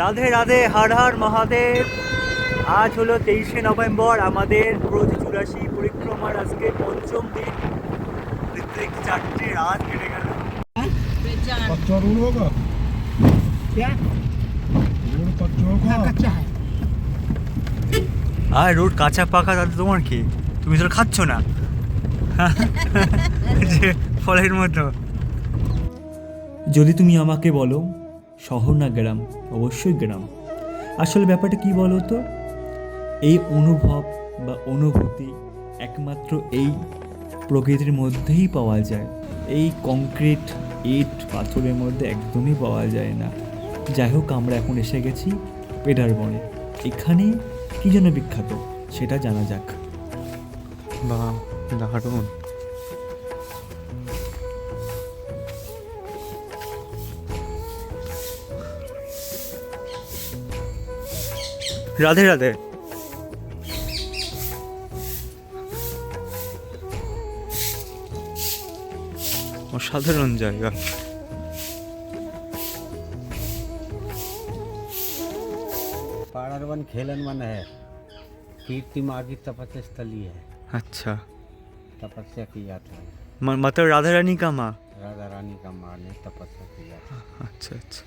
রাধে রাধে, হর হর মহাদেব। আজ হলো 23শে নভেম্বর, আমাদের ব্রজ 84 পরিক্রমার আজকে পঞ্চম দিন। ঋত্বিক 4টে রাত কেটে গেল। कच्चा रोड होगा क्या रोड कच्चा होगा कच्चा है। আর রোড কাঁচা পাকা তাতে তোমার কি? তুমি তো খাচ্ছ না যে ফলের মতো। যদি তুমি আমাকে বলো শহর না গ্রাম, অবশ্যই গ্রাম। আসলে ব্যাপারটা কি বলো তো, এই অনুভব বা অনুভূতি একমাত্র এই প্রকৃতির মধ্যেই পাওয়া যায়। এই কংক্রিট ইট পাথরের মধ্যে একদমই পাওয়া যায় না। যাই হোক, আমরা এখন এসে গেছি পেডারবনে। এখানে কি জন্য বিখ্যাত সেটা জানা যাক। বা দারুণ। রাধে রাধে। অসাধারণ জায়গা। पाड़रवन खेलन मन है, कीर्ति माँ की तपस्या स्थली है। अच्छा, तपस्या किया था मतलब राधा रानी का माँ। राधा रानी का माँ ने तपस्या किया था। अच्छा अच्छा,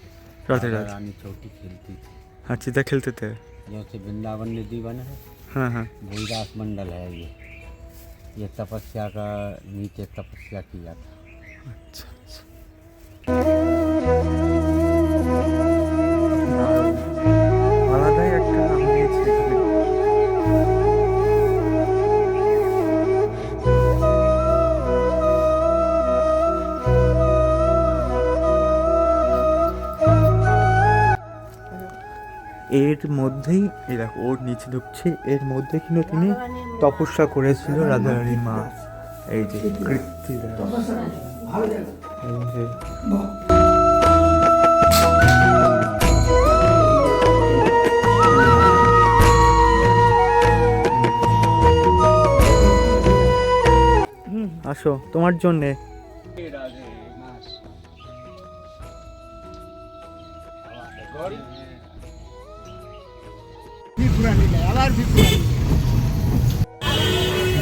राधे राधा राधे। रानी छोटी खेलती थी। हाँ, चिता खेलते थे। जैसे वृंदावन निधि वन है, हाँ हाँ। भूदास मंडल है ये तपस्या का नीचे तपस्या किया था। अच्छा अच्छा। আলাদাই একটা আমেজ এখানে। এর মধ্যেই এই দেখো, ওর নিচে ঢুকছে, এর মধ্যে কিন্তু তিনি তপস্যা করেছিল রাধারানী মা। এই যে কৃত্তি আসো তোমার জন্যে।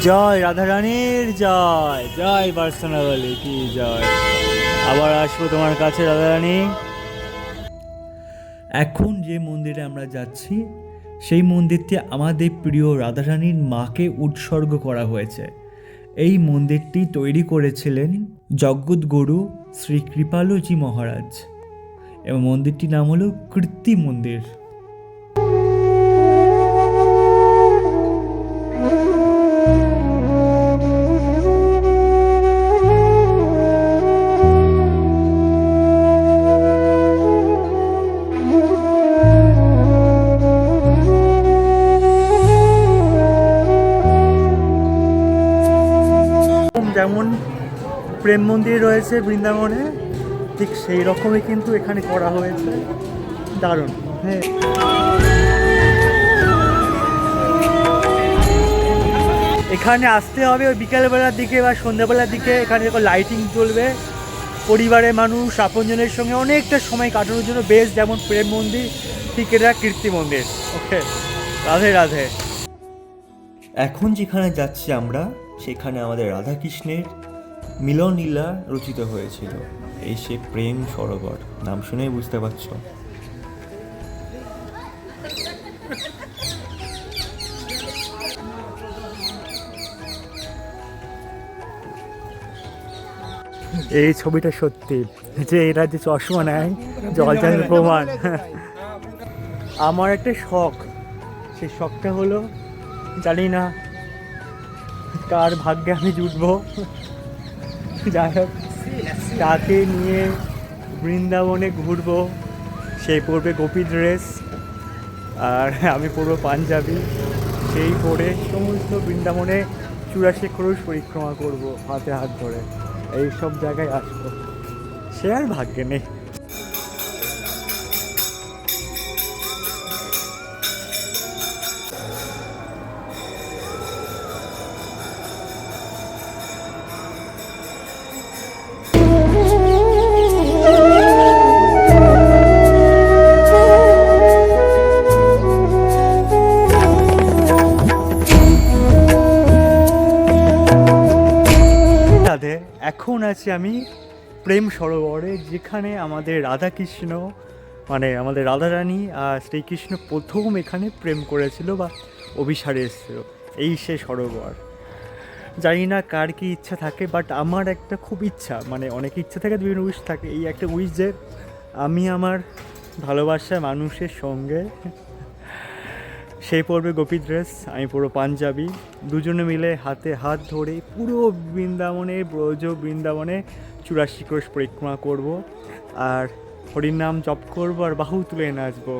জয় রাধারানীর জয়, জয় বার্সনাবলী কি জয়। আবার আসবো তোমার কাছে রাধারানী। এখন যে মন্দিরে আমরা যাচ্ছি সেই মন্দিরটি আমাদের প্রিয় রাধারানীর মাকে উৎসর্গ করা হয়েছে। এই মন্দিরটি তৈরি করেছিলেন জগৎগুরু শ্রী কৃপালুজি মহারাজ এবং মন্দিরটির নাম হলো কীর্তি মন্দির। যেমন প্রেম মন্দির রয়েছে বৃন্দাবনে, ঠিক সেই রকমই কিন্তু এখানে করা হয়েছে। দারুণ। হ্যাঁ, এখানে আসতে হবে ওই বিকেলবেলার দিকে বা সন্ধ্যাবেলার দিকে। এখানে যখন লাইটিং জ্বলবে, পরিবারের মানুষ আপনজনের সঙ্গে অনেকটা সময় কাটানোর জন্য বেশ। যেমন প্রেম মন্দির, ঠিক এটা কীর্তি মন্দির। ওকে, রাধে রাধে। এখন যেখানে যাচ্ছি আমরা, সেখানে আমাদের রাধাকৃষ্ণের মিলন লীলা রচিত হয়েছিল। এই সে প্রেম সরোবর, নাম শুনেই বুঝতে পারছ। এই ছবিটা সত্যি যে এরা যে চশমা নেয় জলচাঁদ প্রমাণ। আমার একটা শখ, সেই শখটা হলো, জানি না কার ভাগ্যে আমি জুটবো, যাই হোক তাকে নিয়ে বৃন্দাবনে ঘুরবো। সেই পরবে গোপী ড্রেস আর আমি পরবো পাঞ্জাবি। সেই পরে সমস্ত বৃন্দাবনে 84 ক্রোশ পরিক্রমা করবো হাতে হাত ধরে। এই সব জায়গায় আসবো, সে আর ভাগ্যে নেই। আছি আমি প্রেম সরোবরে, যেখানে আমাদের রাধাকৃষ্ণ মানে আমাদের রাধারানী আর শ্রীকৃষ্ণ প্রথম এখানে প্রেম করেছিল বা অভিসারে এসেছিল। এই সে সরোবর। জানি না কার কী ইচ্ছা থাকে, বাট আমার একটা খুব ইচ্ছা, মানে অনেক ইচ্ছা থাকে, বিভিন্ন উইশ থাকে। এই একটা উইশ যে আমি আমার ভালোবাসার মানুষের সঙ্গে, সেই পরবে গোপী ড্রেস, আমি পুরো পাঞ্জাবি, দুজনে মিলে হাতে হাত ধরে পুরো বৃন্দাবনে, ব্রজ বৃন্দাবনে 84 ক্রোশ পরিক্রমা করব, আর হরির নাম জপ করবো আর বাহু তুলে নাচবো,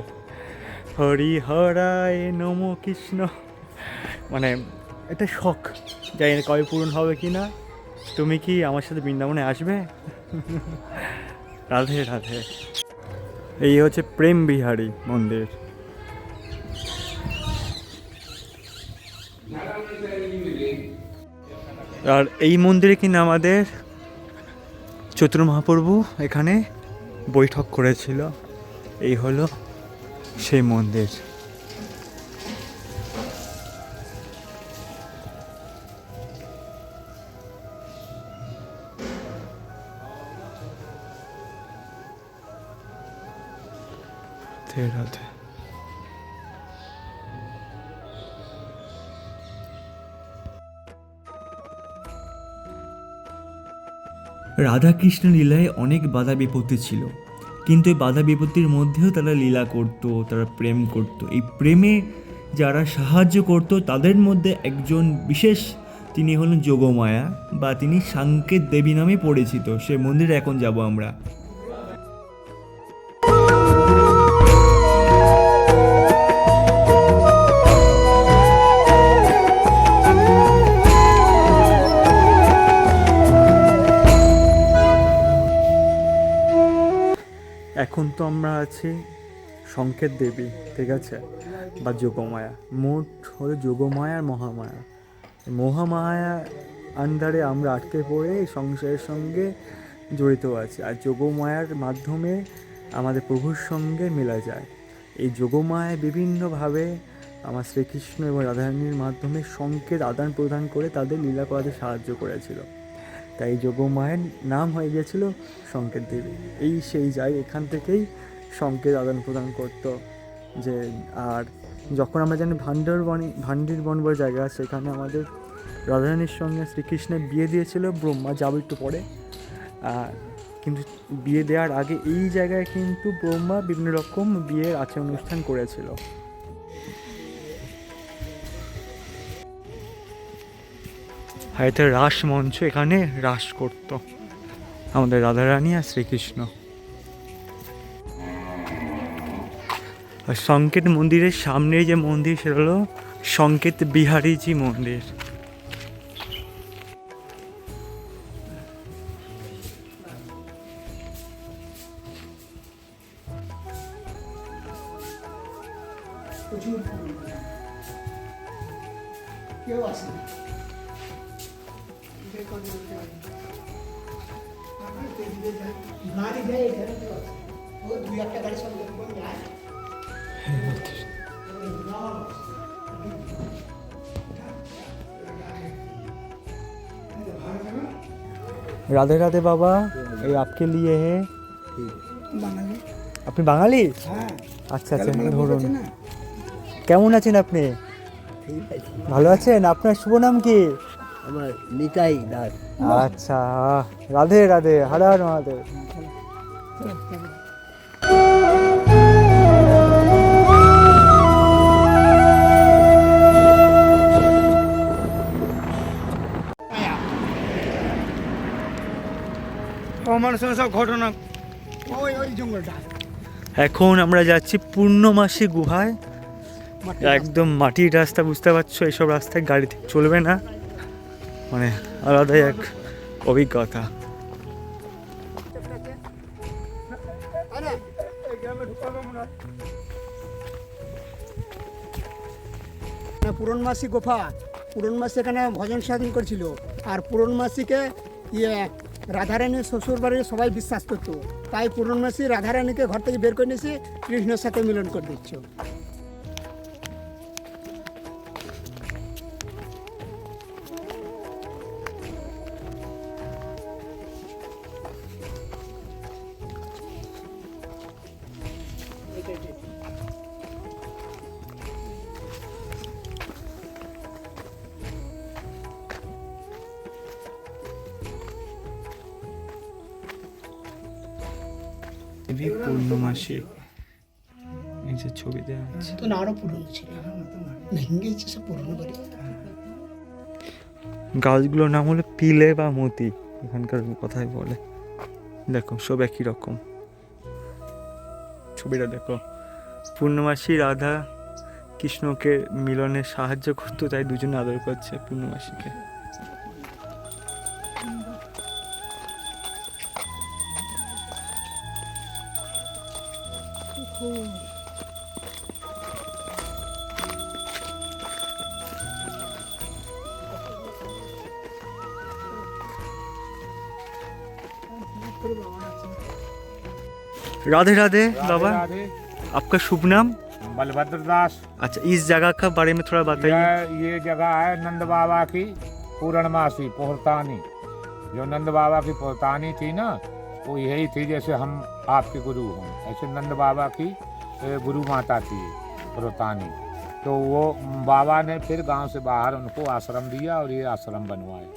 হরি হরায় নমো কৃষ্ণ। মানে এটা শখ, জানি না কবে পূরণ হবে কি না। তুমি কি আমার সাথে বৃন্দাবনে আসবে? রাধে রাধে। এই হচ্ছে প্রেম বিহারী মন্দির। আর এই মন্দিরে কিনা আমাদের চৈতন্য মহাপ্রভু এখানে বৈঠক করেছিল। এই হলো সেই মন্দির। রাধে রাধে। রাধাকৃষ্ণ লীলায় অনেক বাধা বিপত্তি ছিল, কিন্তু এই বাধা বিপত্তির মধ্যেও তারা লীলা করত, তারা প্রেম করত। এই প্রেমে যারা সাহায্য করত তাদের মধ্যে একজন বিশেষ, তিনি হলেন যোগমায়া, বা তিনি সাঙ্কেত দেবী নামে পরিচিত। সে মন্দিরে এখন যাব আমরা। এখন তো আমরা আছি সংকেত দেবী, ঠিক আছে, বা যোগমায়া। মোট হলো যোগমায়া আর মহামায়া। মহামায়া আন্ডারে আমরা আটকে পড়ে এই সংসারের সঙ্গে জড়িত আছি, আর যোগমায়ার মাধ্যমে আমাদের প্রভুর সঙ্গে মেলা যায়। এই যোগমায়া বিভিন্নভাবে আমার শ্রীকৃষ্ণ এবং রাধারানীর মাধ্যমে সংকেত আদান প্রদান করে তাদের লীলা করাতে সাহায্য করেছিল। তাই যোগমায়ের নাম হয়ে গিয়েছিল সংকেত দেবী। এই সেই যায়, এখান থেকেই সংকেত আদান প্রদান করতো। যে আর যখন আমরা জানি ভান্ডিরবন বলে জায়গা আছে, সেখানে আমাদের রাধারানীর সঙ্গে শ্রীকৃষ্ণের বিয়ে দিয়েছিল ব্রহ্মা, যাবো একটু পরে। কিন্তু বিয়ে দেওয়ার আগে এই জায়গায় কিন্তু ব্রহ্মা বিভিন্ন রকম বিয়ের আচার অনুষ্ঠান করেছিল। হয়তো রাস মঞ্চ, এখানে রাস করত আমাদের রাধারানী আর শ্রীকৃষ্ণ। আর সংকেত মন্দিরের সামনে যে মন্দির, সেটা হলো সংকেত বিহারীজি মন্দির। কেউ আসে গাড়ি যায় এখানে, ও দুই একটা গাড়ির সঙ্গে যায়। राधे राधे बाबा, ये आपके लिए है। বাঙালি। আপনি বাঙালি? হ্যাঁ। আচ্ছা আচ্ছা, ধরুন। কেমন আছেন আপনি? ভালো আছেন? আপনার শুভ নাম কি? আমার নিতাই দাস। আচ্ছা, রাধে রাধে, হর হর মহাদেব। আমার সঙ্গে সব ঘটনা ওই ওই জঙ্গলটা। এখন আমরা যাচ্ছি পূর্ণমাসী গুহায়। একদম মাটির রাস্তা, বুঝতে পারছো, এইসব রাস্তায় গাড়ি ঠিক চলবে না, মানে আলাদাই এক অভিজ্ঞতা। পূরণমাসী গোফা, পূরণমাসী এখানে ভজন সাধন করেছিল। আর পূরণমাসীকে রাধারানীর শ্বশুর বাড়ির সবাই বিশ্বাস করতো, তাই পূরণমাসী রাধারানীকে ঘর থেকে বের করে নিয়েছে, কৃষ্ণের সাথে মিলন করে দিচ্ছ। পূর্ণমাসী এই যে ছবি দেওয়া আছে। তো না আরো পুরনো ছিল, ভেঙে গেছে সব পুরনো বাড়ি। গাছগুলোর নাম হলো পিলে বা মতি, এখানকার কথাই বলে। দেখো সব একই রকম। ছবিটা দেখো, পূর্ণমাসী রাধা কৃষ্ণকে মিলনে সাহায্য করতো, তাই দুজনে আদর করছে পূর্ণমাসীকে। राधे राधे बाबा, आपका शुभ नाम? बलभद्र दास। अच्छा, इस जगह का बारे में थोड़ा बताइए। ये जगह है नंद बाबा की पूर्णमासी पोहतानी। जो नंद बाबा की पोहतानी थी ना, वो यही थी जैसे हम आपके गुरु हों, ऐसे नंद बाबा की गुरु माता थी पोहतानी। तो वो बाबा ने फिर गांव से बाहर उनको आश्रम दिया और ये आश्रम बनवाए।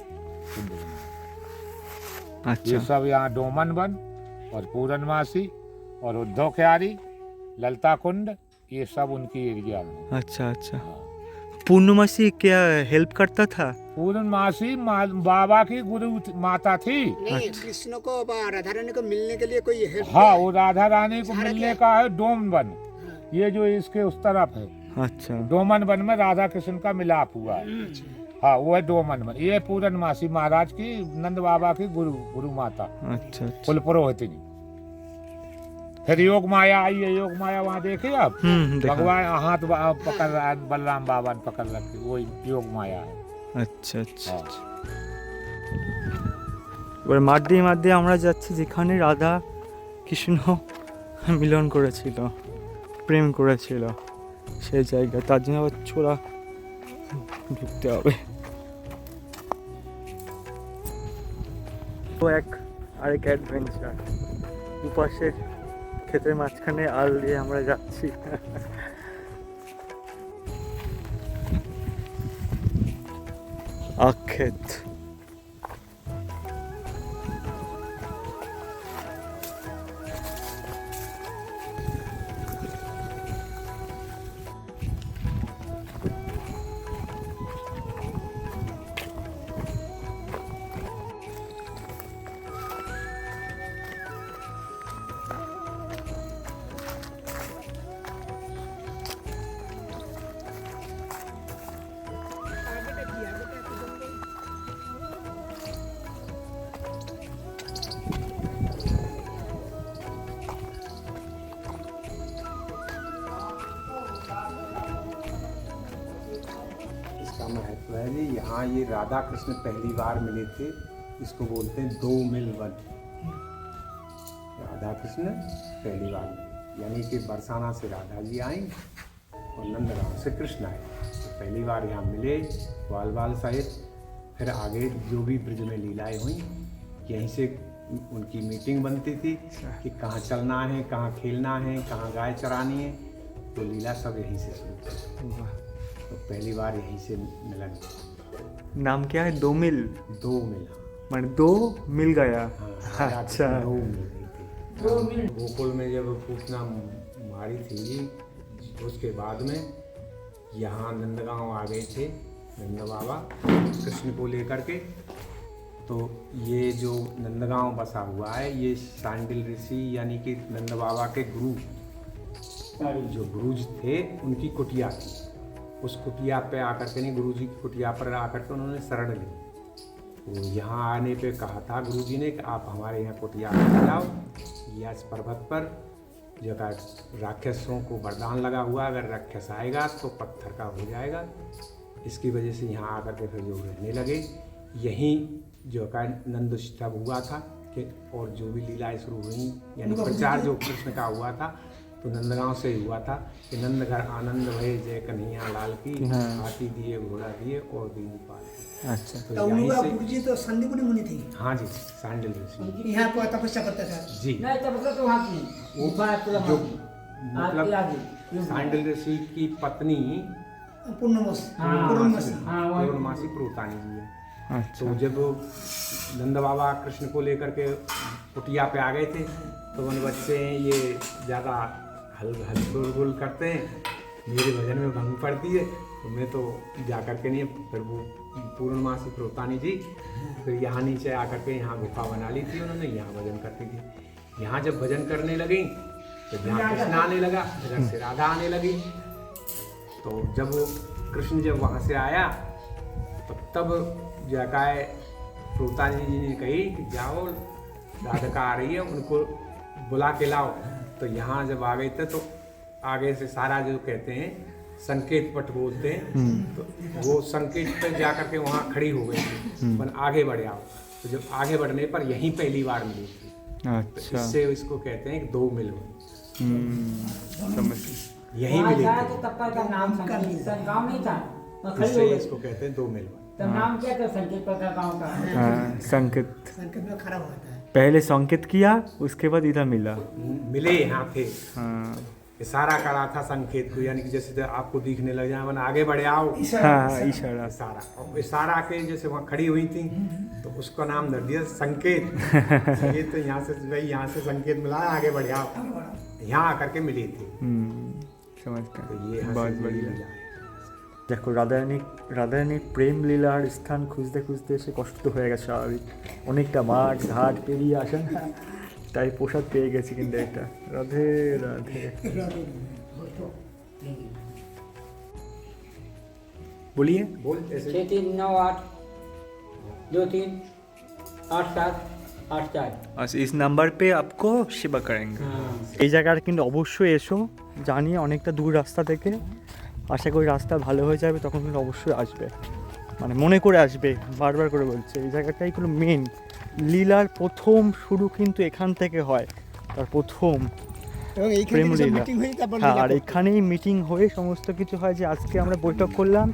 अच्छा, ये सब यहाँ डोमन वन और पूर्णमासी और उद्धव क्यारी, ललता कुंड, ये सब उनकी एरिया में। अच्छा अच्छा। पूर्णमासी क्या हेल्प करता था? पूर्णमासी बाबा की गुरु माता थी। नहीं, कृष्ण को राधा रानी को मिलने के लिए कोई हेल्प? हाँ, वो राधा रानी को मिलने का है डोम वन, ये जो इसके उस तरफ है। अच्छा, डोमन वन में राधा कृष्ण का मिलाप हुआ है। हाँ, वो है डोमन वन। ये पूर्णमासी महाराज की, नंद बाबा की गुरु माता, अच्छा अच्छा। कुल पुरोहित जी। फिर योग माया आई है, योग माया वहाँ देखे आप? देखा। भगवान हाथ पकड़ रहा है, बलराम बाबा ने पकड़ रखी, वो योग माया है। আচ্ছা আচ্ছা আচ্ছা। এবার মাঠ দিয়ে আমরা যাচ্ছি যেখানে রাধা কৃষ্ণ মিলন করেছিল, প্রেম করেছিল, সেই জায়গা। তার জন্য আবার ছোড়া ঢুকতে হবে। তো আরেক অ্যাডভেঞ্চার। দুপাশে ক্ষেতের মাঝখানে আল দিয়ে আমরা যাচ্ছি। আক্ষেত। इसका महत्व है जी, यहाँ ये राधा कृष्ण पहली बार मिले थे, इसको बोलते हैं दो मिल वन। राधा कृष्ण पहली बार मिले, यानी कि बरसाना से राधा जी आई और नंदगांव से कृष्ण आए, तो पहली बार यहाँ मिले बाल बाल सहित। फिर आगे जो भी ब्रज में लीलाएँ हुई, यहीं से उनकी मीटिंग बनती थी कि कहाँ चलना है, कहाँ खेलना है, कहाँ गाय चरानी है, तो लीला सब यहीं से शुरू हुई। तो पहली बार यहीं से मिलन। नाम क्या है? दो मिल। दो मिल, মানে दो मिल गया। हाँ, अच्छा, दो मिल गई थी। गोकुल में जब पूतना मारी थी, उसके बाद में यहाँ नंदगांव आ गए थे नंद बाबा कृष्ण को लेकर के। तो ये जो नंदगांव बसा हुआ है, ये सांडिल ऋषि यानी कि नंद बाबा के गुरु, जो गुरुज थे, उनकी कुटिया थी। उस कुटिया पे आकर के, नहीं, गुरुजी की कुटिया पर आकर के उन्होंने शरण ली। तो यहाँ आने पे कहा था गुरुजी ने कि आप हमारे यहाँ कुटिया में जाओ, या इस पर्वत पर जगह राक्षसों को वरदान लगा हुआ, अगर राक्षस आएगा तो पत्थर का हो जाएगा। इसकी वजह से यहाँ आकर के फिर जो रहने लगे। यहीं जो का नंद उत्सव हुआ था कि, और जो भी लीलाएँ शुरू हुई, यानी प्रचार जो कृष्ण का हुआ था, तो नंदगांव से ही हुआ था कि नंद घर आनंद भये जय कन्हैया लाल की, हाथी दिए घोड़ा दिए और दीन पाल। अच्छा। तो यहीं से, गुरुजी तो संदीपुरी मुनि थे। हाँ जी, सांडिल ऋषि यहाँ पर तपस्या करता था जी। नहीं, तब तो वहाँ की वो गुफा है, पूरा जो वहाँ की। मतलब सांडिल ऋषि की पत्नी পূর্ণমাসী पूर्णमासी प्रोतानी जी है। अच्छा तो जब नंद बाबा कृष्ण को लेकर के कुटिया पे आ गए थे तो उन बच्चे ये ज़्यादा हल करते हैं, मेरे भजन में भंग पड़ती है, तो मैं तो जा कर के नहीं, फिर वो पूर्णमासी प्रोतानी जी फिर यहाँ नीचे आकर के यहाँ गुफा बना ली थी उन्होंने, यहाँ भजन करती थी। यहाँ जब भजन करने लगी तो यहाँ कृष्ण आने लगा, इधर से राधा आने लगी। तो जब कृष्ण जब वहाँ से आया तो तब जगाए प्रोतानी जी ने कही कि जाओ राधिका आ रही है, उनको बुला के लाओ। तो यहाँ जब आ गए थे तो आगे से सारा जो कहते हैं संकेत पट बोलते हैं, तो वो संकेत पे जा करके वहाँ खड़ी हो गई थी, पर आगे बढ़े आओ। तो जब आगे बढ़ने पर यहीं पहली बार मिली थी, तो अच्छा इससे इसको कहते हैं कि दो मिल हुए, समझ यहीं मिली आया थी, तो तब का नाम संकेत गाँव नहीं था, तो खड़ी हो इससे गई। इसको कहते हैं दो मिल हुए। तब नाम क्या था संकेत का गाँव का? हाँ संकेत, संकेत में खड़ा होता है। पहले संकेत किया उसके बाद इधर मिला। मिले यहाँ थे, हाँ इशारा करा था संकेत को, यानी कि जैसे आपको दिखने लग जाए वरना आगे बढ़े आओ, हाँ इशारा। इशारा। और इशारा के जैसे वहाँ खड़ी हुई थी तो उसका नाम धर दिया संकेत। ये तो यहाँ से भाई यहाँ से संकेत मिला है, आगे बढ़े आओ, यहाँ आकर के मिली थी। समझ तो गए, ये बहुत हंसी बढ़िया। लीला है। দেখো রাধারানীর প্রেম লীলার স্থান খুঁজতে খুঁজতে সে কষ্ট তো হয়ে গেছে স্বাভাবিক, অনেকটা মাঠ ঘাট পেরিয়ে আসে না, তাই প্রসাদ পেয়ে গেছি। কিন্তু এটা রাধে রাধে বলিয়ে बोल ऐसे 6 3 9 8 2 3 8 7 8 4। अच्छा इस नंबर पे आपको सेवा करेंगे। এই জায়গাটা কিন্তু অবশ্যই এসো, জানি অনেকটা দূর রাস্তা থেকে, আশা করি রাস্তা ভালো হয়ে যাবে, তখন কিন্তু অবশ্যই আসবে, মানে মনে করে আসবে, বারবার করে বলছে। এই জায়গাটাই কোনো মেন লীলার প্রথম শুরু কিন্তু এখান থেকে হয়, তার প্রথম এবং এইখানে প্রেম লীলা। মিটিং হয়ে তারপর হ্যাঁ, লীলা আর করতে। এখানেই মিটিং হয়ে সমস্ত কিছু হয়, যে আজকে আমরা বৈঠক করলাম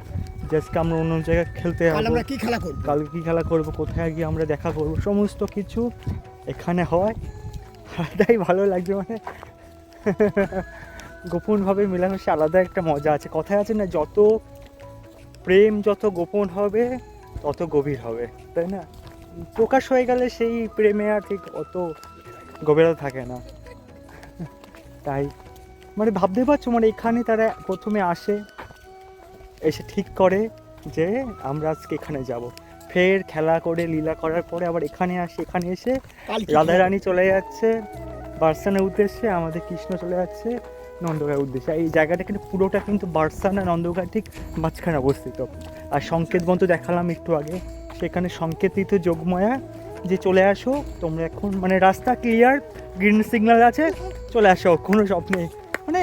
যে আজকে আমরা অন্য জায়গায় খেলতে কাল যাবো, আমরা কি খেলা করব? কালকে কী খেলা করবো, কোথায় গিয়ে আমরা দেখা করবো, সমস্ত কিছু এখানে হয়। আর তাই ভালো লাগছে, মানে গোপনভাবে মেলামেশা আলাদা একটা মজা আছে। কথায় আছে না, যত প্রেম যত গোপন হবে তত গভীর হবে, তাই না? প্রকাশ হয়ে গেলে সেই প্রেমে আর ঠিক অত গভীরতা থাকে না। তাই মানে ভাবতে পারছো, মানে এখানে তারা প্রথমে আসে, এসে ঠিক করে যে আমরা আজকে এখানে যাব, ফের খেলা করে লীলা করার পরে আবার এখানে আসে, এখানে এসে কাল কি রাধারানী চলে যাচ্ছে বার্সানের উদ্দেশ্যে, আমাদের কৃষ্ণ চলে যাচ্ছে নন্দগাঁয়ের উদ্দেশ্যে। এই জায়গাটা কিন্তু পুরোটা কিন্তু বার্সানা নন্দগাঁ ঠিক মাঝখানে অবস্থিত। আর সংকেত বন্ধ দেখালাম একটু আগে, সেখানে সংকেতিত যোগমায়া যে চলে আসো তোমরা এখন, মানে রাস্তা ক্লিয়ার, গ্রিন সিগন্যাল আছে, চলে আসো, কোনো সব নেই। মানে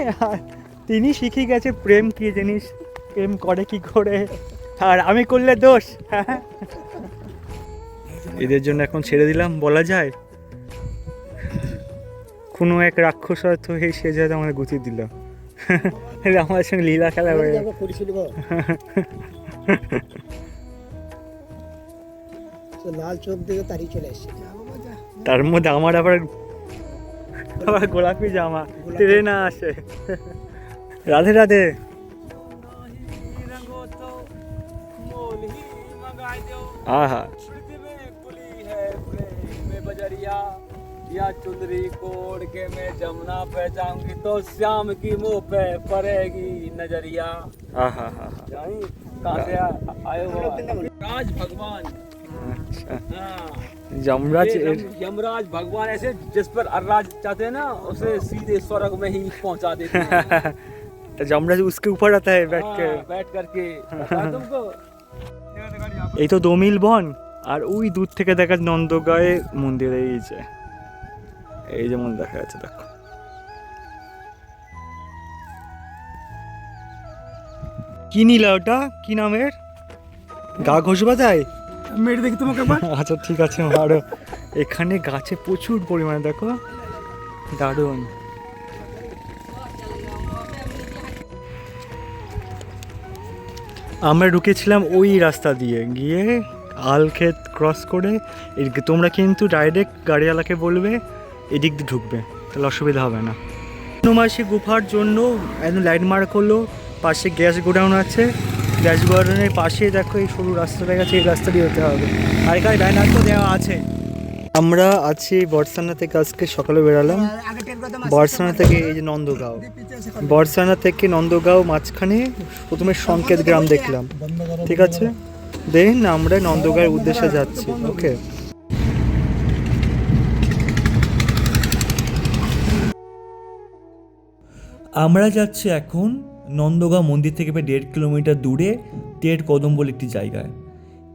তিনি শিখে গেছে প্রেম কী জিনিস, প্রেম করে কি করে, আর আমি করলে দোষ। হ্যাঁ, এদের জন্য এখন ছেড়ে দিলাম বলা যায়। কোনো এক রাক্ষস হয়তো এই সে যাতে আমাদের গুছিয়ে দিল, আমার সঙ্গে লীলা খেলা হয়ে গেল। করেছিল লাল চোখ দিয়ে তারই চলে এসেছে। তার মধ্যে আমার আবার গোলাপি জামা, ট্রেন আসে। রাধে রাধে। আহা या चुंदरी कोड़ के मैं जमुना पे जाऊंगी तो श्याम की मुंह पे पड़ेगी नजरिया। आहा हा हा। जानी कहाँ से आए हो? राज भगवान। अच्छा, हाँ, যমরাজ ये यमराज भगवान ऐसे जिस पर अर्राज चाहते हैं ना, उसे सीधे स्वर्ग में ही पहुंचा देते हैं। तो যমরাজ उसके ऊपर आता है बैठ के। हाँ, बैठ करके पता है तुमको। এই তো দমিল বন, আর ওই দূর থেকে দেখা নন্দগাঁয়ে মন্দির, এই যে এই যেমন দেখা যাচ্ছে, দেখো কি নীলা, ওটা কি নামের? গা ঘষবা তাই মেরে দেখি তোমাকে একবার। আচ্ছা ঠিক আছে মারো। এখানে গাছে প্রচুর পরিমাণে, দেখো দারুণ। আমরা ঢুকেছিলাম ওই রাস্তা দিয়ে গিয়ে আলক্ষেত ক্রস করে, তোমরা কিন্তু ডাইরেক্ট গাড়িওয়ালাকে বলবে এদিক দিয়ে ঢুকবে, তাহলে অসুবিধা হবে না। মাসি গুফার জন্য একদম ল্যান্ডমার্ক হলো, পাশে গ্যাস গোডাউন আছে, গ্যাস গোডাউনের পাশে দেখো এই সরু রাস্তাটা গেছে, এই রাস্তা দিয়ে হতে হবে। আর এখানে ব্যানার তো দেওয়া আছে। আমরা আছি বর্ষানা থেকে, আজকে সকালে বেরালাম আগে টের কথা বর্ষানা থেকে, এই যে নন্দগাঁও, বর্ষানা থেকে নন্দগাঁও মাঝখানে প্রথমে সংকেত গ্রাম দেখলাম, ঠিক আছে, দেন আমরা নন্দগাঁওয়ের উদ্দেশ্যে যাচ্ছি। ওকে, আমরা যাচ্ছি এখন নন্দগাঁও মন্দির থেকে প্রায় 1.5 কিলোমিটার দূরে টের কদম বলে একটি জায়গায়।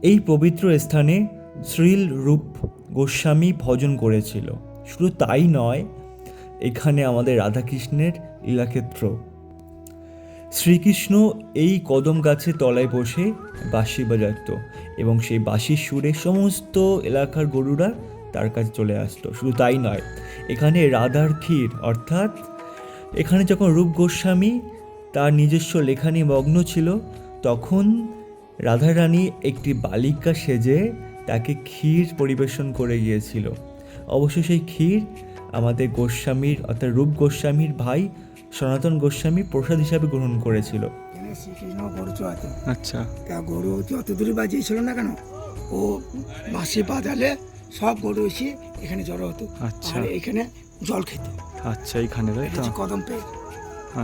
এই পবিত্র স্থানে শ্রীল রূপ গোস্বামী ভজন করেছিল। শুধু তাই নয়, এখানে আমাদের রাধাকৃষ্ণের লীলাক্ষেত্র। শ্রীকৃষ্ণ এই কদম গাছের তলায় বসে বাঁশি বাজাতো এবং সেই বাঁশির সুরে সমস্ত এলাকার গরুরা তার কাছে চলে আসতো। শুধু তাই নয়, এখানে রাধার ক্ষীর, অর্থাৎ এখানে যখন রূপ গোস্বামী তার নিজস্ব লেখানি মগ্ন ছিল, তখন রাধারানী একটি বালিকা সেজে তাকে ক্ষীর পরিবেশন করে গিয়েছিল। অবশ্য সেই ক্ষীর আমাদের গোস্বামীর অর্থাৎ রূপ গোস্বামীর ভাই সনাতন গোস্বামী প্রসাদ হিসাবে গ্রহণ করেছিল। শ্রীকৃষ্ণ গরু চড়াতো, আচ্ছা, তা গরু যত দূরে বাজিয়েছিল না কেন, ও বাঁশি বাজালে সব গরু এসে এখানে জড়ো হতো, আচ্ছা। আর এখানে জল খেত। আচ্ছা, এইখানে তাই তো, কদম পেয়ে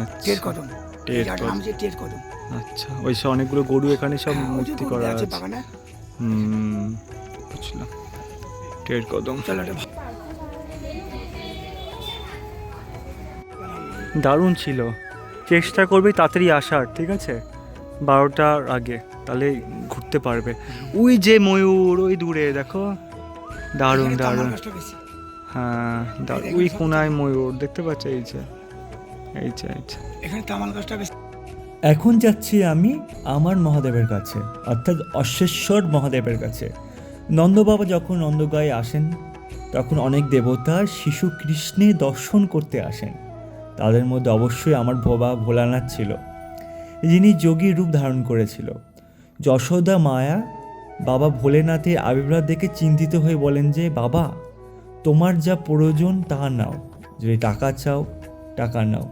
আচ্ছা, টের কদম, টের এটার নাম যে টের কদম। আচ্ছা, ওই সব অনেকগুলো গরু এখানে সব হ্যাঁ, ওই যে মূর্তি গরু করা আছে আছে। বাগানে। বুঝলাম, টের কদম। চলো এটা দারুণ ছিল। চেষ্টা করবে তাড়াতাড়ি আসার, ঠিক আছে, 12টার আগে, তাহলে ঘুরতে পারবে। ওই যে ময়ূর ওই দূরে দেখো, দারুণ এখানে তামার দারুণ। গাছটা বেশি। হ্যাঁ, ওই কোনায় ময়ূর দেখতে পাচ্ছ, এই যে এই যে এই যে। এখানে তামাল গাছটা বেশি। এখন যাচ্ছি আমি আমার মহাদেবের কাছে, অর্থাৎ অশ্বশ্বর মহাদেবের কাছে। নন্দবাবা যখন নন্দগাঁয়ে আসেন, তখন অনেক দেবতা শিশু কৃষ্ণের দর্শন করতে আসেন। তাদের মধ্যে অবশ্যই আমার বাবা ভোলানাথ ছিল, যিনি যোগীর রূপ ধারণ করেছিল। যশোদা মায়া বাবা ভোলেনাথের আবির্ভাব দেখে চিন্তিত হয়ে বলেন যে, বাবা তোমার যা প্রয়োজন তা নাও, যদি টাকা চাও টাকা নাও,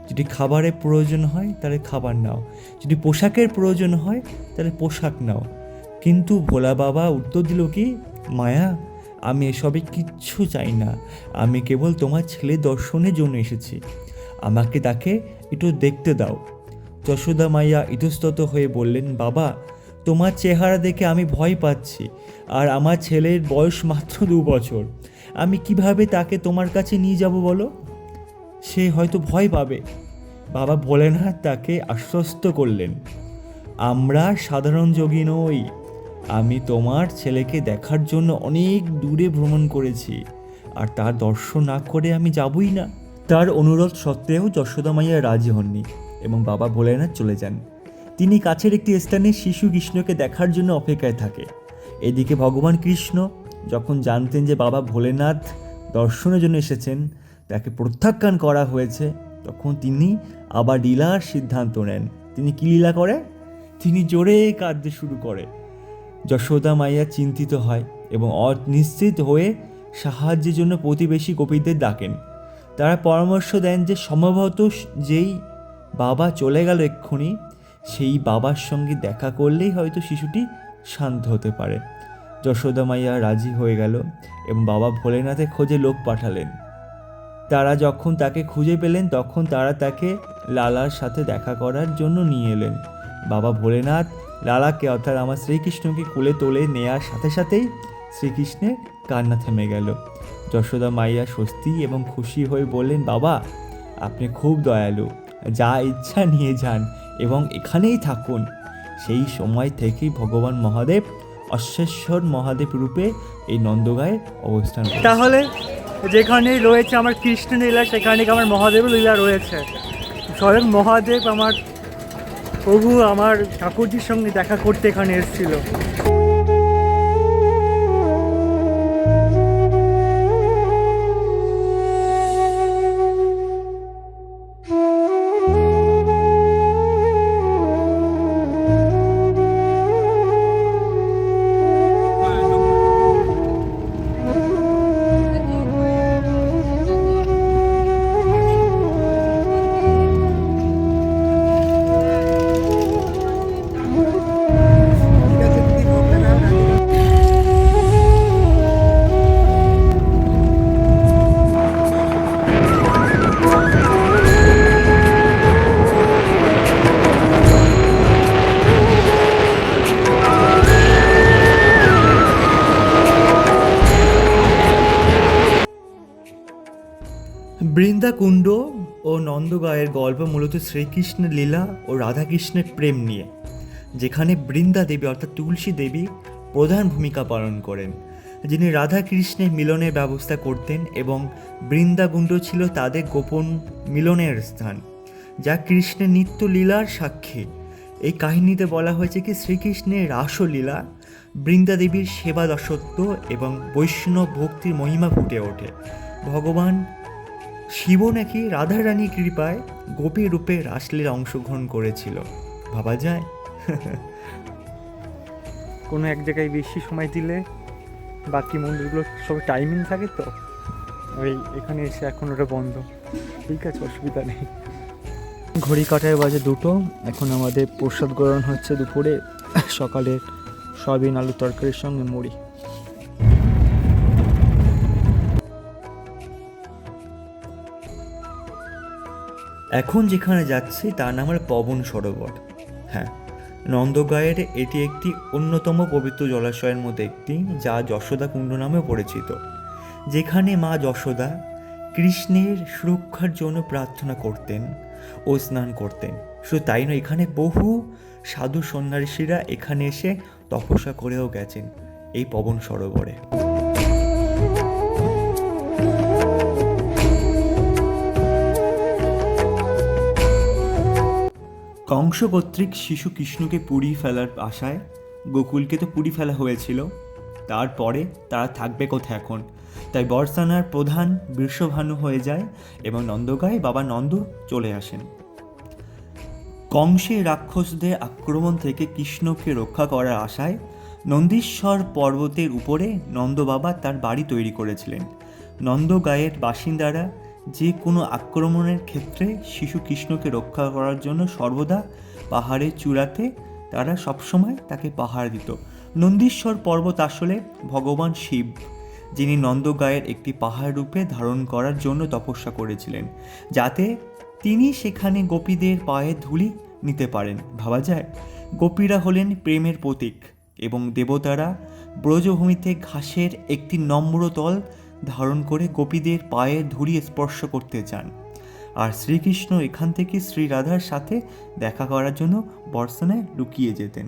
যদি খাবারের প্রয়োজন হয় তাহলে খাবার নাও, যদি পোশাকের প্রয়োজন হয় তাহলে পোশাক নাও। কিন্তু ভোলা বাবা উত্তর দিল কি, মায়া আমি এসবে কিচ্ছু চাই না, আমি কেবল তোমার ছেলে দর্শনের জন্য এসেছি, আমাকে তাকে একটু দেখতে দাও। যশোদা মাইয়া ইতস্তত হয়ে বললেন, বাবা তোমার চেহারা দেখে আমি ভয় পাচ্ছি, আর আমার ছেলের বয়স মাত্র 2 বছর, আমি কিভাবে তাকে তোমার কাছে নিয়ে যাব বলো, সে হয়তো ভয় পাবে। বাবা ভোলেনাথ তাকে আশ্বস্ত করলেন, আমরা সাধারণ যোগী নই, আমি তোমার ছেলেকে দেখার জন্য অনেক দূরে ভ্রমণ করেছি, আর তার দর্শন না করে আমি যাবই না। তার অনুরোধ সত্ত্বেও যশোদা মাইয়া রাজি হননি এবং বাবা ভোলেনাথ চলে যান। তিনি কাছের একটি স্থানে শিশু কৃষ্ণকে দেখার জন্য অপেক্ষায় থাকে। এদিকে ভগবান কৃষ্ণ যখন জানতেন যে বাবা ভোলেনাথ দর্শনের জন্য এসেছেন, তাকে প্রত্যাখ্যান করা হয়েছে, তখন তিনি আবার লীলার সিদ্ধান্ত নেন। তিনি কী লীলা করে? তিনি জোরে কাঁদতে শুরু করে। যশোদা মাইয়া চিন্তিত হয় এবং অনিশ্চিত হয়ে সাহায্যের জন্য প্রতিবেশী গোপীদের ডাকেন। তারা পরামর্শ দেন যে সম্ভবত যেই বাবা চলে গেল এক্ষুনি, সেই বাবার সঙ্গে দেখা করলেই হয়তো শিশুটি শান্ত হতে পারে। যশোদা মাইয়া রাজি হয়ে গেল এবং বাবা ভোলেনাথের খোঁজে লোক পাঠালেন। তারা যখন তাকে খুঁজে পেলেন, তখন তারা তাকে লালার সাথে দেখা করার জন্য নিয়ে এলেন। বাবা ভোলেনাথ লালাকে অর্থাৎ আমার শ্রীকৃষ্ণকে কোলে তোলে নেওয়ার সাথে সাথেই শ্রীকৃষ্ণের কান্না থেমে গেল। যশোদা মাইয়া স্বস্তি এবং খুশি হয়ে বললেন, বাবা আপনি খুব দয়ালু, যা ইচ্ছা নিয়ে যান এবং এখানেই থাকুন। সেই সময় থেকেই ভগবান মহাদেব অশ্বশ্বর মহাদেব রূপে এই নন্দগাঁয়ে অবস্থান করেন। তাহলে যেখানে রয়েছে আমার কৃষ্ণ লীলা, সেখানে আমার মহাদেব লীলা রয়েছে। স্বয়ং মহাদেব আমার প্রভু আমার ঠাকুরজির সঙ্গে দেখা করতে এখানে এসেছিল। বৃন্দাকুণ্ড ও নন্দগাঁয়ের গল্প মূলত শ্রীকৃষ্ণের লীলা ও রাধাকৃষ্ণের প্রেম নিয়ে, যেখানে বৃন্দা দেবী অর্থাৎ তুলসী দেবী প্রধান ভূমিকা পালন করেন, যিনি রাধাকৃষ্ণের মিলনের ব্যবস্থা করতেন এবং বৃন্দাকুণ্ড ছিল তাদের গোপন মিলনের স্থান, যা কৃষ্ণের নিত্য লীলার সাক্ষী। এই কাহিনীতে বলা হয়েছে কি শ্রীকৃষ্ণের রাসলীলা, বৃন্দা দেবীর সেবা দাসত্ব এবং বৈষ্ণব ভক্তির মহিমা ফুটে ওঠে। ভগবান শিব নাকি রাধারানীর কৃপায় গোপী রূপে রাসলীলা অংশগ্রহণ করেছিল। ভাবা যায়? কোনো এক জায়গায় বেশি সময় দিলে বাকি মন্দিরগুলো সব টাইমিং থাকে, তো ওই এখানে এসে এখন ওটা বন্ধ। ঠিক আছে, অসুবিধা নেই। ঘড়ি কাটায় বাজে 2টো। এখন আমাদের প্রসাদ গ্রহণ হচ্ছে দুপুরে, সকালে সয়াবিন আলু তরকারির সঙ্গে মুড়ি। এখন যেখানে যাচ্ছি তার নাম হল পবন সরোবর। হ্যাঁ, নন্দগাঁয়ের এটি একটি অন্যতম পবিত্র জলাশয়ের মধ্যে একটি, যা যশোদা কুণ্ড নামেও পরিচিত, যেখানে মা যশোদা কৃষ্ণের সুরক্ষার জন্য প্রার্থনা করতেন ও স্নান করতেন। শুধু তাই নয়, এখানে বহু সাধু সন্ন্যাসীরা এখানে এসে তপস্যা করেও গেছেন এই পবন সরোবরে। কংস কর্তৃক শিশু কৃষ্ণকে পুড়িয়ে ফেলার আশায় গোকুলকে তো পুড়িয়ে ফেলা হয়েছিল, তারপরে তারা থাকবে কোথায় এখন? তাই বর্ষানার প্রধান বৃষভানু হয়ে যায় এবং নন্দগাঁয় বাবা নন্দ চলে আসেন। কংসের রাক্ষসদের আক্রমণ থেকে কৃষ্ণকে রক্ষা করার আশায় নন্দীশ্বর পর্বতের উপরে নন্দ বাবা তার বাড়ি তৈরি করেছিলেন। নন্দগাঁয়ের বাসিন্দারা যে কোনো আক্রমণের ক্ষেত্রে শিশু কৃষ্ণকে রক্ষা করার জন্য সর্বদা পাহাড়ের চূড়াতে তারা সবসময় তাকে পাহারা দিত। নন্দীশ্বর পর্বত আসলে ভগবান শিব, যিনি নন্দগাঁয়ের একটি পাহাড় রূপে ধারণ করার জন্য তপস্যা করেছিলেন, যাতে তিনি সেখানে গোপীদের পায়ে ধুলি নিতে পারেন। ভাবা যায়, গোপীরা হলেন প্রেমের প্রতীক এবং দেবতারা ব্রজভূমিতে ঘাসের একটি নম্র তল ধারণ করে গোপীদের পায়ে ধুলি স্পর্শ করতে চান। আর শ্রীকৃষ্ণ এখান থেকে শ্রী রাধার সাথে দেখা করার জন্য বর্ষানায় লুকিয়ে যেতেন।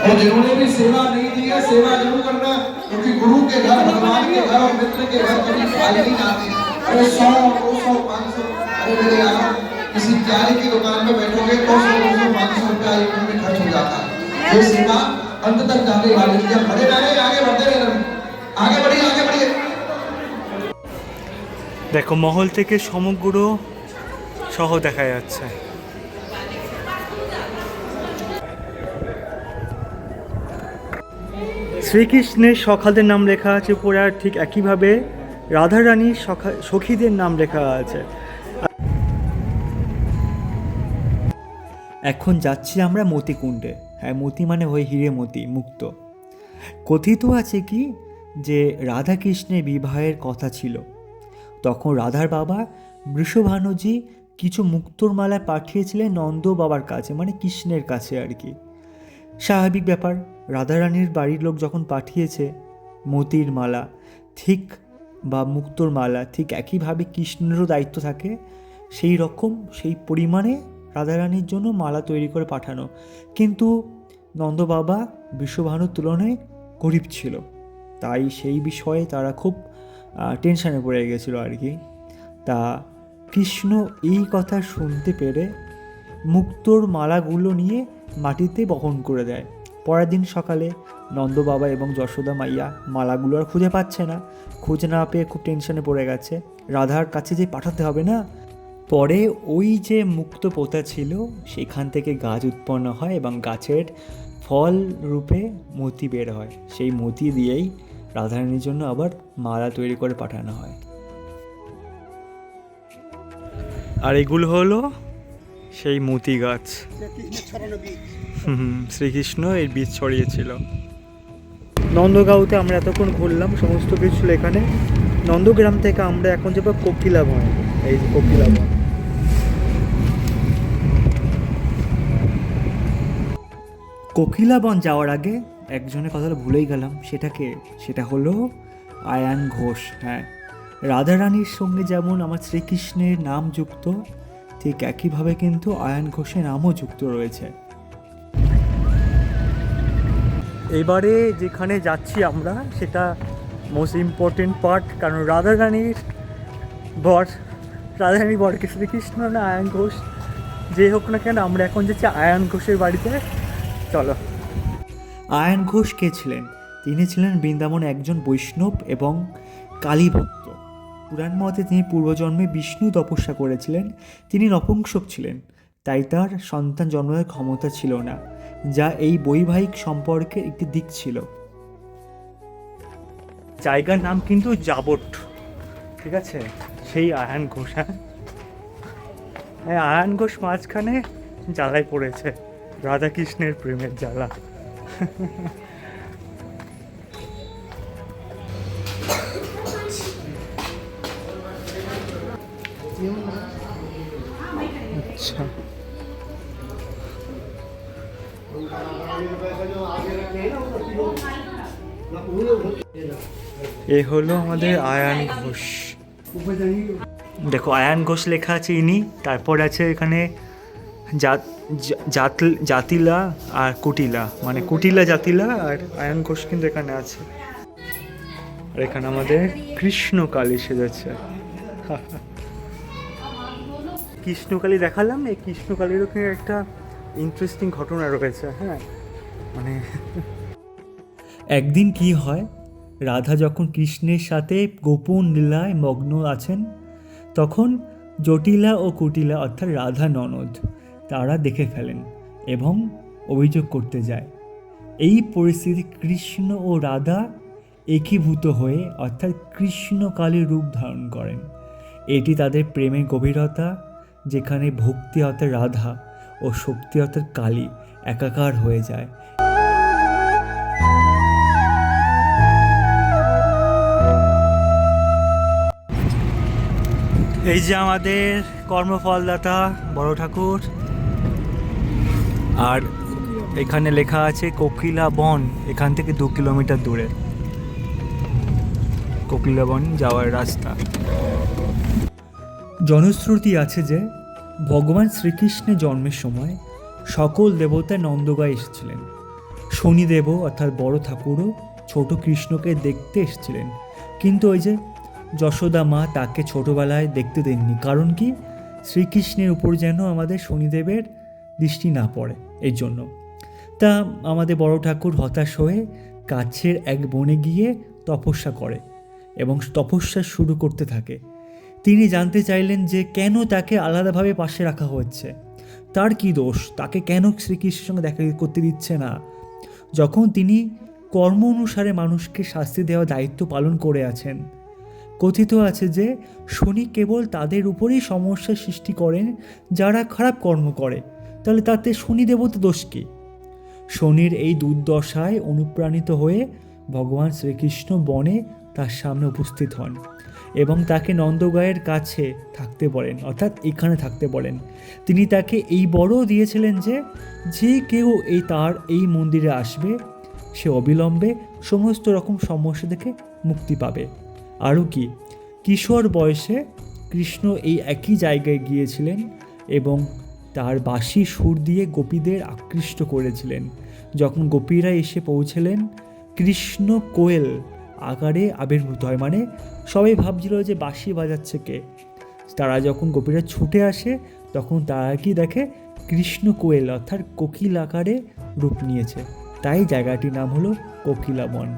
और जिन्होंने भी सेवा नहीं दी है, सेवा जरूर करना, क्योंकि गुरु के घर, भगवान के घर और मित्र के घर कभी खाली नहीं आते। अरे 100, 200, 500, अरे मेरे यहाँ किसी चाय की दुकान में बैठोगे तो 100, 200, 500 रुपया एक दिन में खर्च हो जाता है। ये सेवा अंत तक जाने वाली है। खड़े रहे, आगे बढ़ते रहे, आगे बढ़िए, आगे बढ़िए। দেখো, মহল থেকে সমগ্র শহর দেখা যাচ্ছে। শ্রীকৃষ্ণের সখাদের নাম লেখা আছে উপরে, আর ঠিক একইভাবে রাধারানীর সখীদের নাম লেখা আছে। এখন যাচ্ছি আমরা মতিকুণ্ডে। হ্যাঁ, মতি মানে ওই হিরে মতি, মুক্ত। কথিত আছে কি যে রাধাকৃষ্ণের বিবাহের কথা ছিল, তখন রাধার বাবা বৃষভানুজি কিছু মুক্তোর মালা পাঠিয়েছিলেন নন্দ বাবার কাছে, মানে কৃষ্ণের কাছে আর কি। স্বাভাবিক ব্যাপার, রাধারানীর বাড়ির লোক যখন পাঠিয়েছে মতির মালা ঠিক বা মুক্তোর মালা, ঠিক একইভাবে কৃষ্ণেরও দায়িত্ব থাকে সেই রকম সেই পরিমাণে রাধারানীর জন্য মালা তৈরি করে পাঠানো। কিন্তু নন্দ বাবা বৃষভানুর তুলনায় গরিব ছিল, তাই সেই বিষয়ে তারা খুব টেনশানে পড়ে গেছিলো আর কি। তা কৃষ্ণ এই কথা শুনতে পেরে মুক্তোর মালাগুলো নিয়ে মাটিতে বহন করে দেয়। পরের দিন সকালে নন্দ বাবা এবং যশোদা মাইয়া মালাগুলো আর খুঁজে পাচ্ছে না, খুঁজে না পেয়ে খুব টেনশনে পড়ে গেছে, রাধার কাছে যে পাঠাতে হবে না। পরে ওই যে মুক্ত পোতা ছিল সেখান থেকে গাছ উৎপন্ন হয় এবং গাছের ফল রূপে মতি বের হয়। সেই মতি দিয়েই রাধারানীর জন্য আবার মালা তৈরি করে পাঠানো হয়। আর এগুলো হলো সেই মতি গাছ। শ্রীকৃষ্ণ এর বীজ ছড়িয়েছিল। নন্দগাঁওতে আমরা এতক্ষণ ঘুরলাম, সমস্ত কিছু ছিল এখানে। নন্দগ্রাম থেকে আমরা এখন যাবো কোকিলাবন। এই যে কোকিলাবন। কোকিলাবন যাওয়ার আগে একজনের কথাটা ভুলেই গেলাম, সেটা হলো আয়ান ঘোষ। হ্যাঁ, রাধারানীর সঙ্গে যেমন আমার শ্রীকৃষ্ণের নাম যুক্ত, ঠিক একইভাবে কিন্তু আয়ান ঘোষের নামও যুক্ত রয়েছে। এবারে যেখানে যাচ্ছি আমরা সেটা মোস্ট ইম্পর্টেন্ট পার্ট, কারণ রাধারানীর বরকে শ্রীকৃষ্ণ না আয়ান ঘোষ যে হোক না কেন, আমরা এখন যাচ্ছি আয়ান ঘোষের বাড়িতে। চলো। আয়ান ঘোষ কে ছিলেন? তিনি ছিলেন বৃন্দাবনে একজন বৈষ্ণব এবং কালী ভক্ত। পুরাণ মতে তিনি পূর্বজন্মে বিষ্ণু তপস্যা করেছিলেন। তিনি নপুংসক ছিলেন, তাই তার সন্তান জন্মের ক্ষমতা ছিল না, যা এই বৈবাহিক সম্পর্কের একটি দিক ছিল। জায়গার নাম কিন্তু জাবট, ঠিক আছে? সেই আয়ান ঘোষ। হ্যাঁ, আয়ান ঘোষ মাঝখানে জ্বালায় পড়েছে, রাধাকৃষ্ণের প্রেমের জ্বালা। আচ্ছা, এ হলো আমাদের আয়ান ঘোষ। দেখো আয়ান ঘোষ লেখা আছে ইনি, তারপর আছে এখানে জাতিলা আর কুটিলা, মানে কুটিলা জাতিলা আর আয়ান ঘোষ কিন্তু এখানে আছে। আর এখানে আমাদের কৃষ্ণকালী সেজেছে। কৃষ্ণকালী দেখালাম, এই কৃষ্ণকালীরও কিন্তু একটা ইন্টারেস্টিং ঘটনা রয়েছে। হ্যাঁ, মানে একদিন কি হয়, রাধা যখন কৃষ্ণের সাথে গোপন লীলায় মগ্ন আছেন, তখন জটিলা ও কুটিলা অর্থাৎ রাধা ননদ তারা দেখে ফেলেন এবং অভিযোগ করতে যায়। এই পরিস্থিতি কৃষ্ণ ও রাধা একীভূত হয়ে অর্থাৎ কৃষ্ণকালীর রূপ ধারণ করেন। এটি তাদের প্রেমের গভীরতা, যেখানে ভক্তি অর্থাৎ রাধা ও শক্তি অর্থাৎ কালী একাকার হয়ে যায়। এই যে আমাদের কর্মফলদাতা বড় ঠাকুর, আর এখানে লেখা আছে কোকিলা বন, এখান থেকে 2 কিলোমিটার দূরে কোকিলা বন যাওয়ার রাস্তা। জনশ্রুতি আছে যে ভগবান শ্রীকৃষ্ণের জন্মের সময় সকল দেবতা নন্দগায় এসেছিলেন। শনিদেবও অর্থাৎ বড় ঠাকুরও ছোট কৃষ্ণকে দেখতে এসেছিলেন, কিন্তু ওই যে যশোদা মা তাকে ছোটোবেলায় দেখতে দেননি। কারণ কি? শ্রীকৃষ্ণের উপর যেন আমাদের শনিদেবের দৃষ্টি না পড়ে, এই জন্য। তা আমাদের বড় ঠাকুর হতাশ হয়ে কাছের এক বনে গিয়ে তপস্যা করে এবং তপস্যা শুরু করতে থাকে। তিনি জানতে চাইলেন যে কেন তাকে আলাদাভাবে পাশে রাখা হচ্ছে, তার কি দোষ, তাকে কেন শ্রীকৃষ্ণের সঙ্গে দেখা করতে দিচ্ছে না, যখন তিনি কর্ম অনুসারে মানুষকে শাস্তি দেওয়ার দায়িত্ব পালন করে আছেন। কথিত আছে যে শনি কেবল তাদের উপরেই সমস্যার সৃষ্টি করেন যারা খারাপ কর্ম করে, তাহলে তাতে শনি দেবতা দোষ কী? শনির এই দুর্দশায় অনুপ্রাণিত হয়ে ভগবান শ্রীকৃষ্ণ বনে তার সামনে উপস্থিত হন এবং তাকে নন্দগায়ের কাছে থাকতে বলেন, অর্থাৎ এখানে থাকতে বলেন। তিনি তাকে এই বরও দিয়েছিলেন যে যে কেউ তার এই মন্দিরে আসবে সে অবিলম্বে সমস্ত রকম সমস্যা থেকে মুক্তি পাবে। আরও কি, কিশোর বয়সে কৃষ্ণ এই একই জায়গায় গিয়েছিলেন এবং তার বাঁশি সুর দিয়ে গোপীদের আকৃষ্ট করেছিলেন। যখন গোপীরা এসে পৌঁছলেন, কৃষ্ণ কোয়েল আকারে আবির্ভূত হয়, মানে সবাই ভাবছিল যে বাঁশি বাজাচ্ছে কে। তারা যখন গোপীরা ছুটে আসে তখন তারা কি দেখে, কৃষ্ণ কোয়েল অর্থাৎ কোকিল আকারে রূপ নিয়েছে। তাই জায়গাটির নাম হলো কোকিলা বন।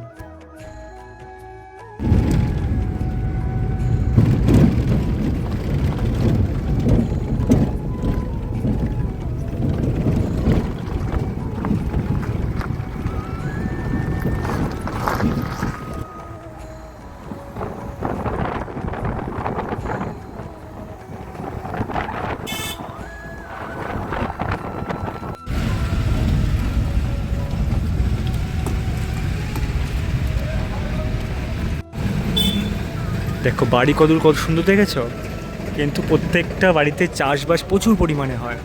দেখো বাড়ি কত সুন্দর দেখেছ, কিন্তু প্রত্যেকটা বাড়িতে চাষবাস প্রচুর পরিমাণে হয়।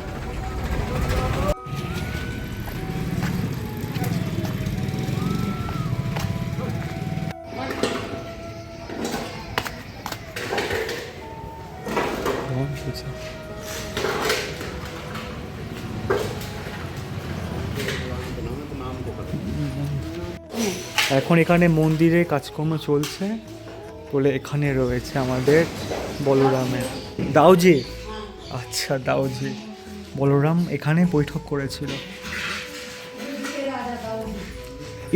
আচ্ছা। এখন এখানে মন্দিরে কাজকর্ম চলছে বলে এখানে রয়েছে আমাদের বলরামের দাউজি। আচ্ছা, দাউজি বলরাম এখানে বৈঠক করেছিল।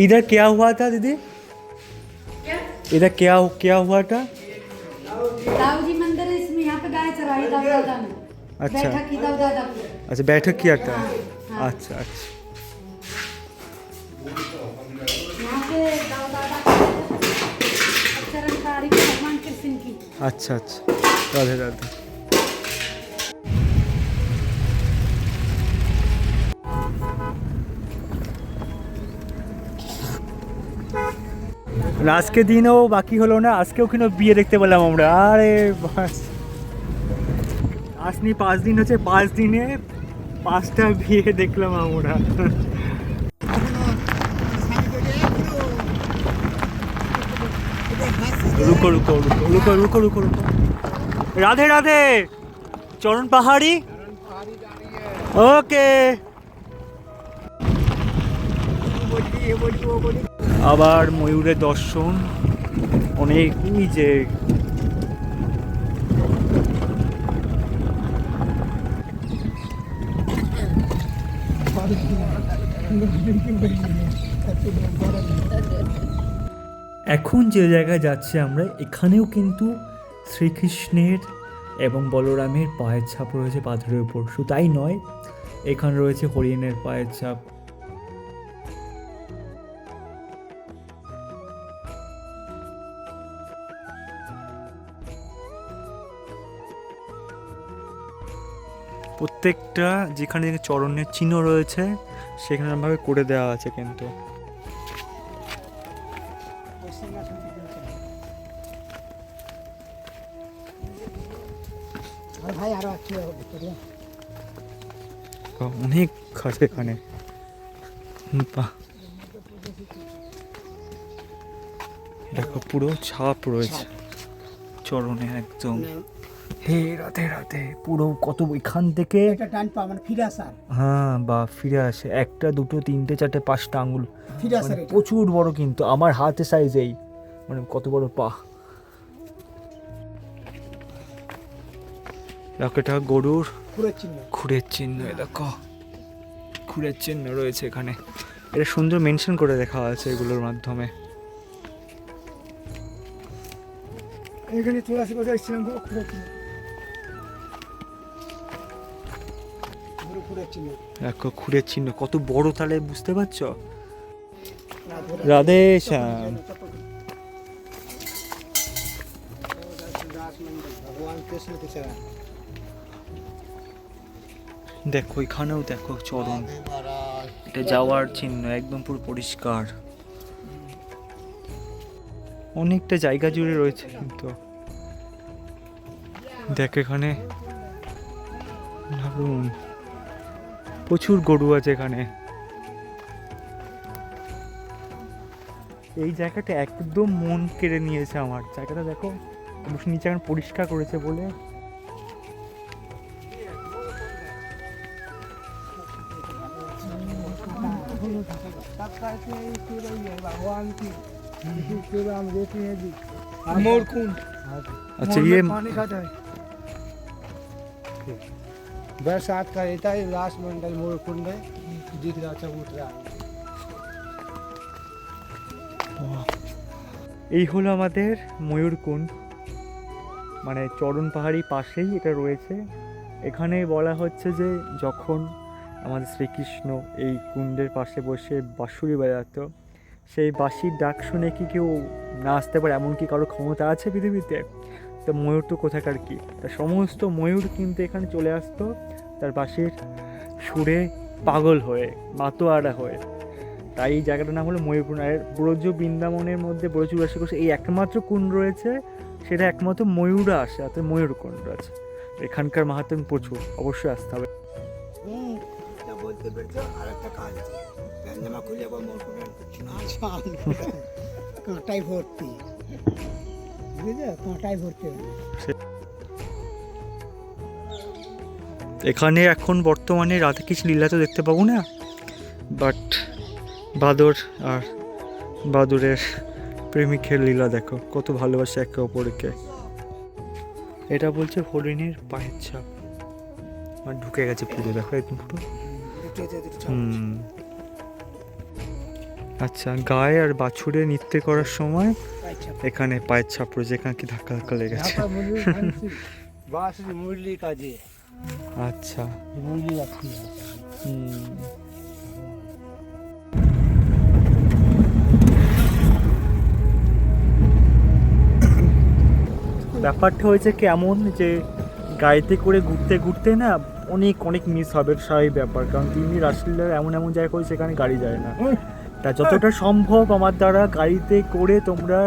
इधर क्या हुआ था दीदी? इधर क्या हुआ था? दाऊजी मंदिर है, इसमें यहाँ पे गाय चराई दादा ने। अच्छा। बैठक की दादा को। अच्छा, बैठक किया था। हाँ। अच्छा अच्छा। यहाँ पे दादा चरणकारी भगवान कृष्ण की। अच्छा अच्छा, राधे राधे। আজকে দিনও বাকি হলো না, আজকেও কিন্তু বিয়ে দেখতে পেলাম আমরা। আরে বাস, আসনি 5 দিন হচ্ছে, 5 দিনে 5টা বিয়ে দেখলাম আমরা। रुको रुको रुको रुको रुको रुको रुको। राधे राधे। चरण पहाड़ी। ओके। আবার ময়ূরের দর্শন অনেক যে এখন যে জায়গায় যাচ্ছি আমরা, এখানেও কিন্তু শ্রীকৃষ্ণের এবং বলরামের পায়ের ছাপ রয়েছে পাথরের উপর। শুধু তাই নয়, এখানে রয়েছে হরিণের পায়ের ছাপ। প্রত্যেকটা যেখানে চরণের চিহ্ন রয়েছে সেখানে ভাবে করে দেওয়া আছে কিন্তু। ভাই আরো আছে অনেক আছে এখানে। বাহ, দেখো পুরো ছাপ রয়েছে চরণে একদম। হে রাধে রাধে। পুরো কত এখান থেকে এটা টান পা মানে ফিরে আসার। হ্যাঁ, বা ফিরে আসে 1টা 2টো 3টে 4টে 5টা আঙুল, ফিরে আসার মানে এটা। প্রচুর বড় কিন্তু আমার হাতে সাইজেই, মানে কত বড় পা। দেখো এটা গরুর পুরো চিহ্ন। খুরের চিহ্ন। দেখো খুরের চিহ্ন রয়েছে এখানে, এটা সুন্দর মেনশন করে দেখা আছে এগুলোর মাধ্যমে। এখানে তুলসী কথা এসেছিলাম গো, পুরো চিহ্ন। পুরো চিহ্ন। দেখো খুরের চিহ্ন কত বড়, তাহলে বুঝতে পারছো। রাধে শ্যাম। ভগবান কৃষ্ণ কে চরণ। দেখো এখানেও দেখো চরণ, এটা যাওয়ার চিহ্ন, একদম পুরো পরিষ্কার। অনেকটা জায়গা জুড়ে রয়েছে কিন্তু। দেখ এখানে দারুণ, প্রচুর গরু আছে এখানে। এই জায়গাটা একদম মন কেড়ে নিয়েছে আমার। জায়গাটা দেখো অবশ্য নিচে এখন পরিষ্কার করেছে বলে। भगवान की सेवा हम देते हैं जी। मोर कुंड। अच्छा, ये पानी खाता है। बरसात का रहता है, लास्ट मंडल मोर कुंड है, दिख रहा चबूतरा। এই হলো আমাদের ময়ূরকুণ্ড, মানে চরণ পাহাড়ি পাশেই এটা রয়েছে। এখানে বলা হচ্ছে যে যখন আমাদের শ্রীকৃষ্ণ এই কুণ্ডের পাশে বসে বাঁশুরি বাজাতো, সেই বাঁশির ডাক শুনে কি কেউ না আসতে পারে, এমন কি কারো ক্ষমতা আছে পৃথিবীতে? তো ময়ূর তো কোথাকার কি, তা সমস্ত ময়ূর কিন্তু এখানে চলে আসতো তার বাঁশির সুরে পাগল হয়ে, মাতোয়ারা হয়ে। তাই এই জায়গাটার নাম হলো ময়ূরকুণ্ড। আর ব্রজ বৃন্দাবনের মধ্যে ব্রজবাসী কোষে এই একমাত্র কুণ্ড রয়েছে, সেটা একমাত্র ময়ূরা আসে, অর্থাৎ ময়ূরকুণ্ড আছে। এখানকার মাহাত্ম্য প্রচুর, অবশ্যই আসতে হবে। বলতে বলতে আর একটা কাজ আছে, জামা খুলে আবার মোর কুন্ড কাঁটাই ভর্তি, বুঝলে, কাঁটাই ভর্তি। এখানে এখন বর্তমানে রাধাকৃষ্ণ লীলা তো দেখতে পাবো না, বাট বাদর আর বাদরের প্রেমিকের লীলা দেখো, কত ভালোবাসে একে অপরকে। এটা বলছে হরিণের পায়ের ছাপ, আর ঢুকে গেছে পুরো, দেখো একদম পুরো। আচ্ছা, গায়ে আর বাছুরে নৃত্য করার সময় এখানে পায়ের ছাপ রয়েছে, এখানে কি ধাক্কা ধাক্কা লেগেছে। मुरली का जी আচ্ছা, मुरली रखी है। ব্যাপারটা হয়েছে কেমন যে গাড়িতে করে ঘুরতে ঘুরতে না অনেক অনেক মিস হবে, স্বাভাবিক ব্যাপার, কারণ তিনি রাসলীলার এমন এমন জায়গা করে সেখানে গাড়ি যায় না। তা যতটা সম্ভব আমার দ্বারা গাড়িতে করে তোমরা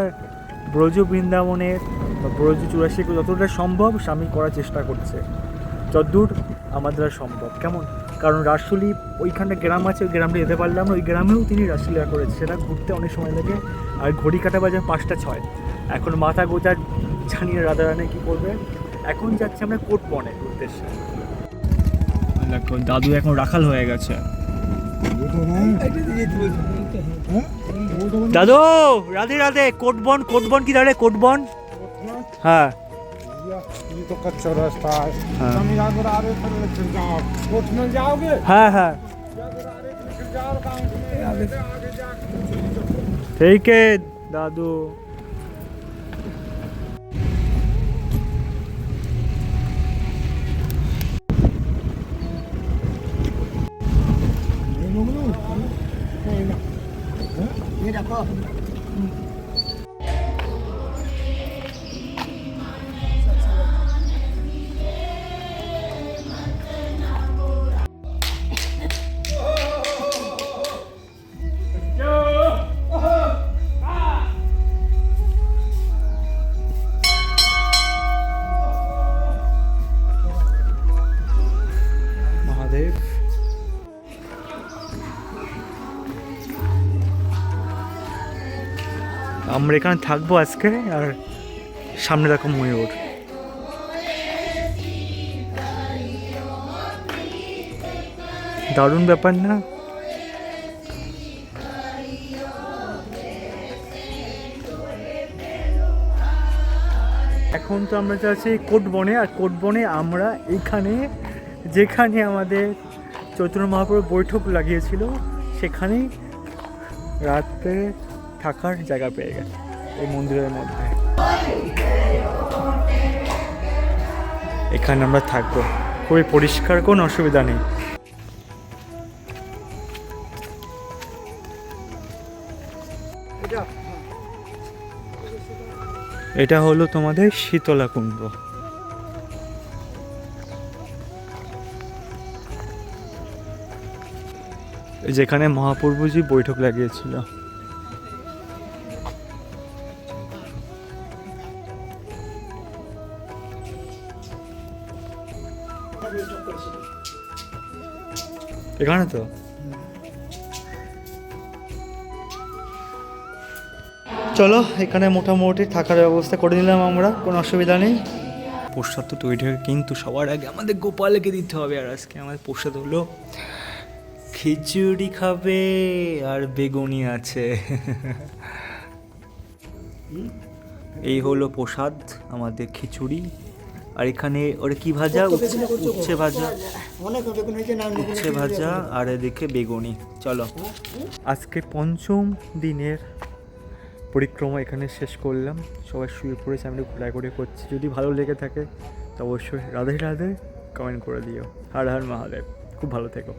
ব্রজ বৃন্দাবনের বা ব্রজ 84 যতটা সম্ভব স্বামী করার চেষ্টা করছে, যতদূর আমার দ্বারা সম্ভব। কেমন, কারণ রাসলি ওইখানটা গ্রাম আছে, ওই গ্রামটা যেতে পারলাম না, ওই গ্রামেও তিনি রাসলীলা করেছে, সেটা ঘুরতে অনেক সময় লাগে। আর ঘড়ি কাটা বাজে 5টা 6, এখন মাথা গোজা জানি না রাধারানী কী করবে। এখন যাচ্ছি আমরা কোট বনের উদ্দেশ্যে। দেখো দাদু এখন রাখাল হয়ে গেছে। দাদু রাধে রাধে। কোটবন, কোটবন কি দাঁড়ে? কোটবন, হ্যাঁ ये तो कच्चा रास्ता है। हाँ। हम यहाँ पर आ रहे थे, फिर जाओ कोच में जाओगे, হ্যাঁ হ্যাঁ फिर जाओ गाँव में आगे जाके ठीक है दादू। ये देखो महादेव। আমরা এখানে থাকবো আজকে, আর সামনে দেখো ময়ূর। দারুণ ব্যাপার না? এখন তো আমরা যাচ্ছি কোটবনে, আর কোটবনে আমরা এইখানে যেখানে আমাদের চৈতন্য মহাপ্রভু বৈঠক লাগিয়েছিল সেখানেই রাতে থাকার জায়গা পেয়ে গেছে এই মন্দিরের মধ্যে। এখানে আমরা থাকবো, খুবই পরিষ্কার, কোনো অসুবিধা নেই। এটা হলো তোমাদের শীতলা কুণ্ড। যেখানে মহাপ্রভুজি বৈঠক লাগিয়েছিল। এখানে তো চলো, এখানে মোটামুটি থাকার ব্যবস্থা করে নিলাম আমরা, কোনো অসুবিধা নেই। প্রসাদ তো তৈরি হয়, কিন্তু সবার আগে আমাদের গোপালকে দিতে হবে। আর আজকে আমাদের প্রসাদ হলো খিচুড়ি খাবে, আর বেগুনি আছে। এই হলো প্রসাদ আমাদের, খিচুড়ি। আর এখানে ওরা কি ভাজা, উচ্ছে ভাজা, উচ্ছে ভাজা, আর এদিকে বেগুনি। চলো, আজকে 5ম দিনের পরিক্রমা এখানে শেষ করলাম। সবাই শুয়ে পড়েছে, আমি ঘোরাঘুরি করছি। যদি ভালো লেগে থাকে তো অবশ্যই রাধে রাধে কমেন্ট করে দিও। হর হর মহাদেব। খুব ভালো থেকো।